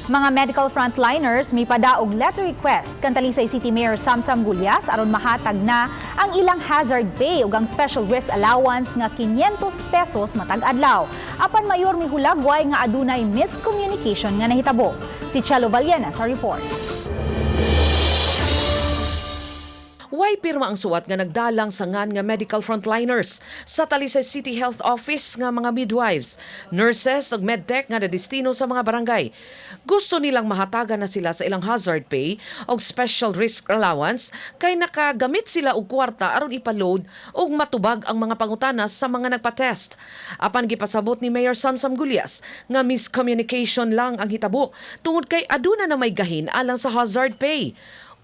Mga medical frontliners may padaog letter request kan Talisay City Mayor Samsam Gulyas aron mahatag na ang ilang hazard pay ug ang special risk allowance nga 500 pesos matag adlaw. Apan mayor mihulagway nga adunay miscommunication nga nahitabo. Si Chelo Vallena sa report. Way pirma ang suwat nga nagdalang sa ngan nga medical frontliners sa Talisay City Health Office nga mga midwives, nurses ug medtech nga nadestino sa mga barangay. Gusto nilang mahatagan na sila sa ilang hazard pay ug special risk allowance kay nakagamit sila og kwarta aron ipaload ug matubag ang mga pangutana sa mga nagpa-test. Apan gipasabot ni Mayor Samsam Gulyas nga miscommunication lang ang hitabo tungod kay aduna na may gahin alang sa hazard pay.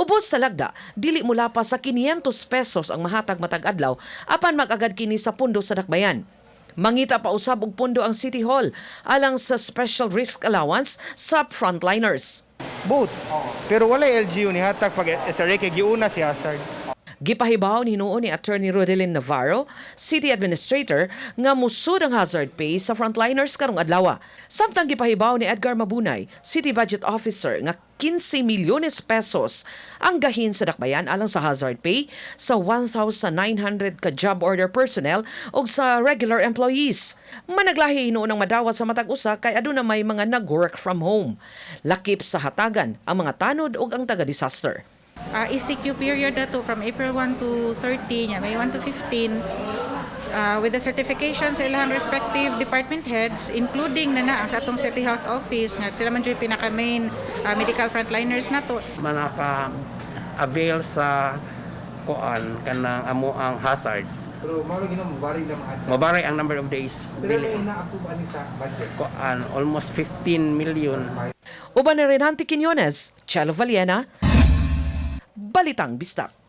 Ubos sa lagda, dili mula pa sa 500 pesos ang mahatag matag adlaw apan mag-agad kini sa pundo sa dakbayan. Mangita pa usab og pundo ang City Hall alang sa special risk allowance sa frontliners. Both. Pero wala LGU ni hatag pag SRA kay giuna si Hazard. Gipahibaw ni noon ni Attorney Rodelyn Navarro, City Administrator, nga musud ang hazard pay sa frontliners karong adlaw. Samtang gipahibaw ni Edgar Mabunay, City Budget Officer, nga 15 milyones pesos ang gahin sa dakbayan alang sa hazard pay sa 1,900 ka job order personnel o sa regular employees. Managlahi noon ang madawa sa matag usa kay aduna may mga nag-work from home. Lakip sa hatagan ang mga tanod o ang taga-disaster. ECQ period na to from April 1 to 30, may 1 to 15, with the certification sa ilang respective department heads, including na sa atong City Health Office, nga sila man dyan pinaka-main medical frontliners na to. Manaka-avail sa kuan kanang amo ang hazard. Pero mao lagi na mabari na mga Mabari ang number of days. pero may na-approve ani sa budget. Kuan almost 15 million. Uban ni Renante Quiñones, Chelo Vallena, Balitang Bistak.